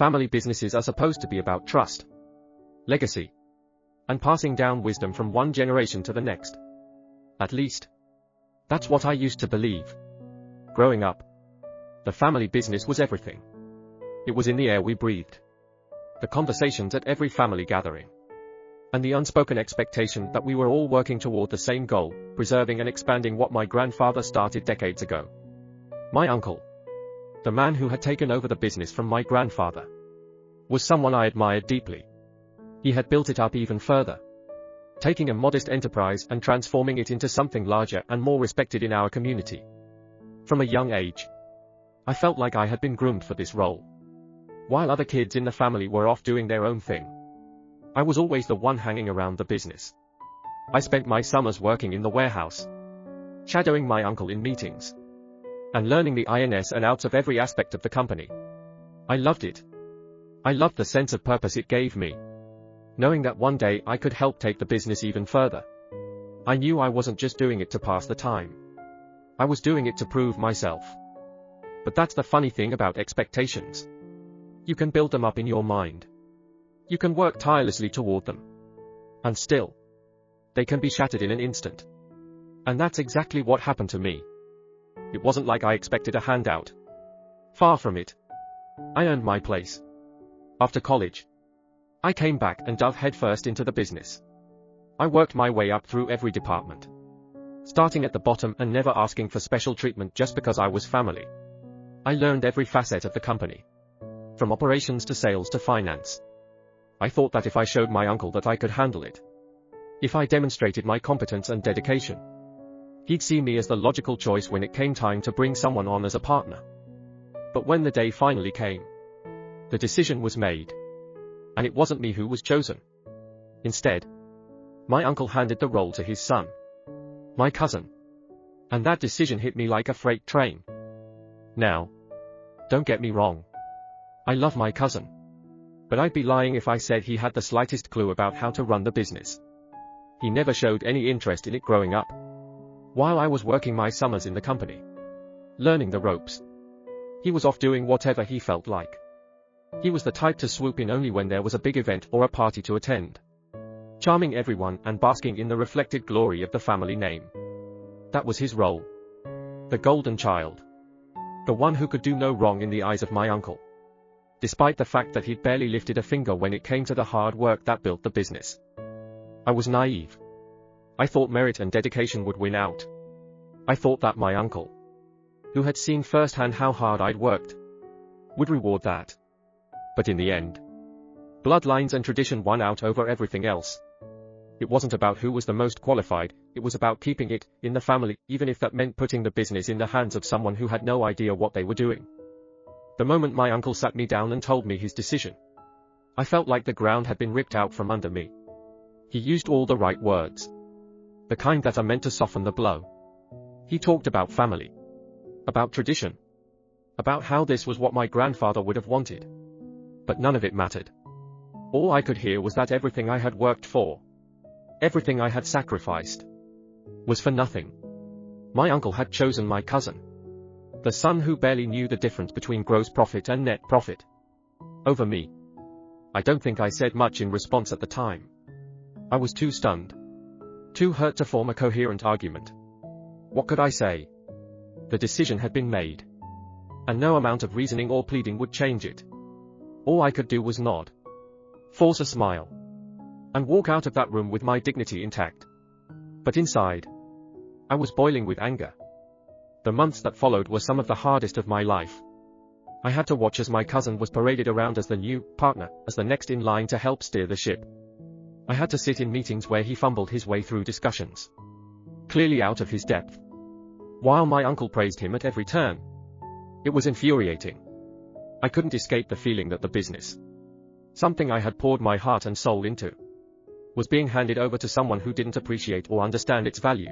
Family businesses are supposed to be about trust, legacy, and passing down wisdom from one generation to the next. At least, that's what I used to believe. Growing up, the family business was everything. It was in the air we breathed, the conversations at every family gathering, and the unspoken expectation that we were all working toward the same goal, preserving and expanding what my grandfather started decades ago. My uncle, the man who had taken over the business from my grandfather, was someone I admired deeply. He had built it up even further, taking a modest enterprise and transforming it into something larger and more respected in our community. From a young age, I felt like I had been groomed for this role. While other kids in the family were off doing their own thing, I was always the one hanging around the business. I spent my summers working in the warehouse, shadowing my uncle in meetings, and learning the ins and outs of every aspect of the company. I loved it. I loved the sense of purpose it gave me, knowing that one day I could help take the business even further. I knew I wasn't just doing it to pass the time. I was doing it to prove myself. But that's the funny thing about expectations. You can build them up in your mind. You can work tirelessly toward them. And still, they can be shattered in an instant. And that's exactly what happened to me. It wasn't like I expected a handout. Far from it. I earned my place. After college, I came back and dove headfirst into the business. I worked my way up through every department, starting at the bottom and never asking for special treatment just because I was family. I learned every facet of the company, from operations to sales to finance. I thought that if I showed my uncle that I could handle it, if I demonstrated my competence and dedication, he'd see me as the logical choice when it came time to bring someone on as a partner. But when the day finally came, the decision was made. And it wasn't me who was chosen. Instead, my uncle handed the role to his son, my cousin. And that decision hit me like a freight train. Now, don't get me wrong. I love my cousin. But I'd be lying if I said he had the slightest clue about how to run the business. He never showed any interest in it growing up. While I was working my summers in the company, learning the ropes, he was off doing whatever he felt like. He was the type to swoop in only when there was a big event or a party to attend, charming everyone and basking in the reflected glory of the family name. That was his role. The golden child. The one who could do no wrong in the eyes of my uncle, despite the fact that he'd barely lifted a finger when it came to the hard work that built the business. I was naive. I thought merit and dedication would win out. I thought that my uncle, who had seen firsthand how hard I'd worked, would reward that. But in the end, bloodlines and tradition won out over everything else. It wasn't about who was the most qualified, it was about keeping it in the family, even if that meant putting the business in the hands of someone who had no idea what they were doing. The moment my uncle sat me down and told me his decision, I felt like the ground had been ripped out from under me. He used all the right words, the kind that are meant to soften the blow. He talked about family, about tradition, about how this was what my grandfather would have wanted. But none of it mattered. All I could hear was that everything I had worked for, everything I had sacrificed, was for nothing. My uncle had chosen my cousin, the son who barely knew the difference between gross profit and net profit, over me. I don't think I said much in response at the time. I was too stunned, too hurt to form a coherent argument. What could I say? The decision had been made, and no amount of reasoning or pleading would change it. All I could do was nod, force a smile, and walk out of that room with my dignity intact. But inside, I was boiling with anger. The months that followed were some of the hardest of my life. I had to watch as my cousin was paraded around as the new partner, as the next in line to help steer the ship. I had to sit in meetings where he fumbled his way through discussions, clearly out of his depth, while my uncle praised him at every turn. It was infuriating. I couldn't escape the feeling that the business, something I had poured my heart and soul into, was being handed over to someone who didn't appreciate or understand its value.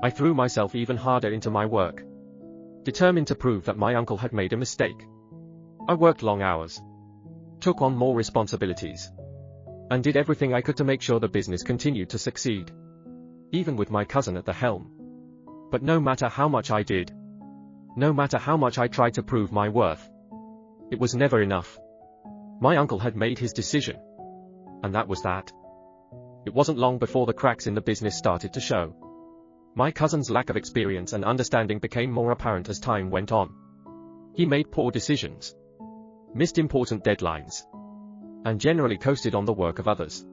I threw myself even harder into my work, determined to prove that my uncle had made a mistake. I worked long hours, took on more responsibilities, and did everything I could to make sure the business continued to succeed, even with my cousin at the helm. But no matter how much I did, no matter how much I tried to prove my worth, it was never enough. My uncle had made his decision. And that was that. It wasn't long before the cracks in the business started to show. My cousin's lack of experience and understanding became more apparent as time went on. He made poor decisions, missed important deadlines, and generally coasted on the work of others.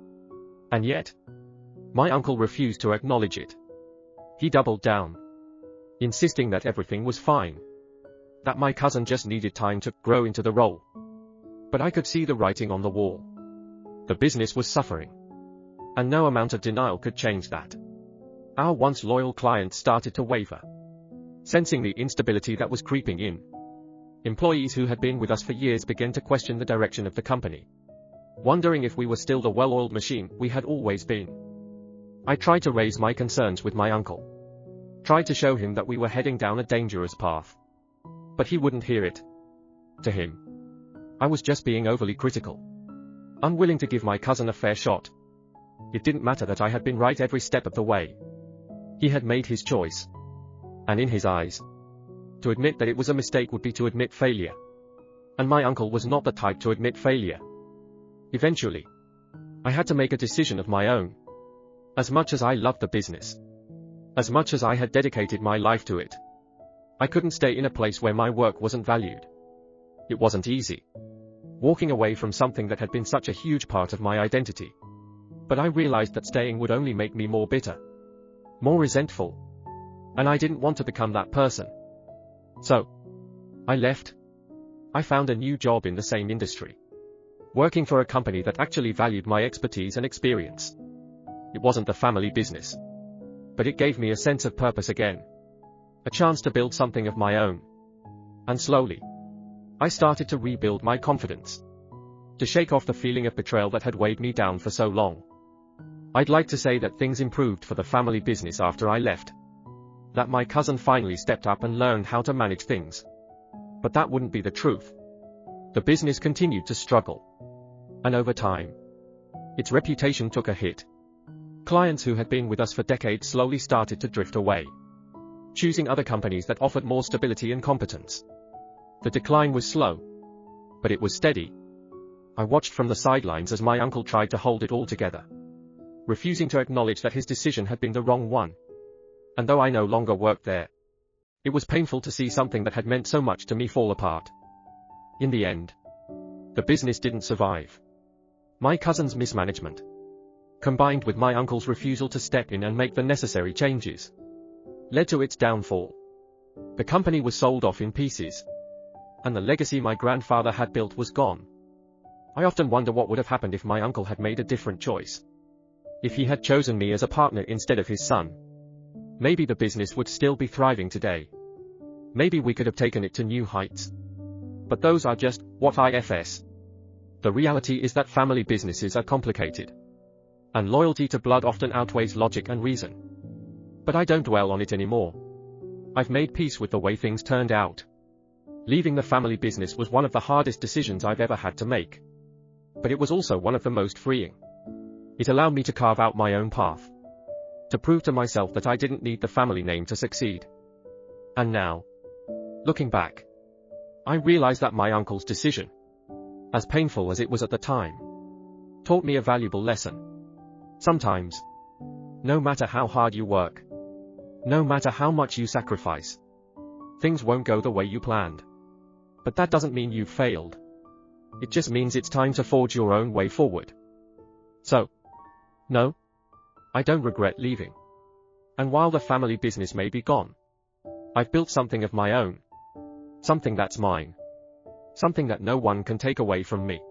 And yet, my uncle refused to acknowledge it. He doubled down, insisting that everything was fine, that my cousin just needed time to grow into the role. But I could see the writing on the wall. The business was suffering, and no amount of denial could change that. Our once loyal clients started to waver, sensing the instability that was creeping in. Employees who had been with us for years began to question the direction of the company, wondering if we were still the well-oiled machine we had always been. I tried to raise my concerns with my uncle, tried to show him that we were heading down a dangerous path. But he wouldn't hear it. To him, I was just being overly critical, unwilling to give my cousin a fair shot. It didn't matter that I had been right every step of the way. He had made his choice. And in his eyes, to admit that it was a mistake would be to admit failure. And my uncle was not the type to admit failure. Eventually, I had to make a decision of my own. As much as I loved the business, as much as I had dedicated my life to it, I couldn't stay in a place where my work wasn't valued. It wasn't easy, walking away from something that had been such a huge part of my identity. But I realized that staying would only make me more bitter, more resentful, and I didn't want to become that person. So, I left. I found a new job in the same industry, working for a company that actually valued my expertise and experience. It wasn't the family business, but it gave me a sense of purpose again, a chance to build something of my own. And slowly, I started to rebuild my confidence, to shake off the feeling of betrayal that had weighed me down for so long. I'd like to say that things improved for the family business after I left, that my cousin finally stepped up and learned how to manage things. But that wouldn't be the truth. The business continued to struggle. And over time, its reputation took a hit. Clients who had been with us for decades slowly started to drift away, choosing other companies that offered more stability and competence. The decline was slow, but it was steady. I watched from the sidelines as my uncle tried to hold it all together, refusing to acknowledge that his decision had been the wrong one. And though I no longer worked there, it was painful to see something that had meant so much to me fall apart. In the end, the business didn't survive. My cousin's mismanagement, combined with my uncle's refusal to step in and make the necessary changes, led to its downfall. The company was sold off in pieces, and the legacy my grandfather had built was gone. I often wonder what would have happened if my uncle had made a different choice. If he had chosen me as a partner instead of his son, maybe the business would still be thriving today. Maybe we could have taken it to new heights. But those are just what ifs. The reality is that family businesses are complicated, and loyalty to blood often outweighs logic and reason. But I don't dwell on it anymore. I've made peace with the way things turned out. Leaving the family business was one of the hardest decisions I've ever had to make. But it was also one of the most freeing. It allowed me to carve out my own path, to prove to myself that I didn't need the family name to succeed. And now, looking back, I realize that my uncle's decision, as painful as it was at the time, taught me a valuable lesson. Sometimes, no matter how hard you work, no matter how much you sacrifice, things won't go the way you planned. But that doesn't mean you've failed. It just means it's time to forge your own way forward. So, no, I don't regret leaving. And while the family business may be gone, I've built something of my own. Something that's mine. Something that no one can take away from me.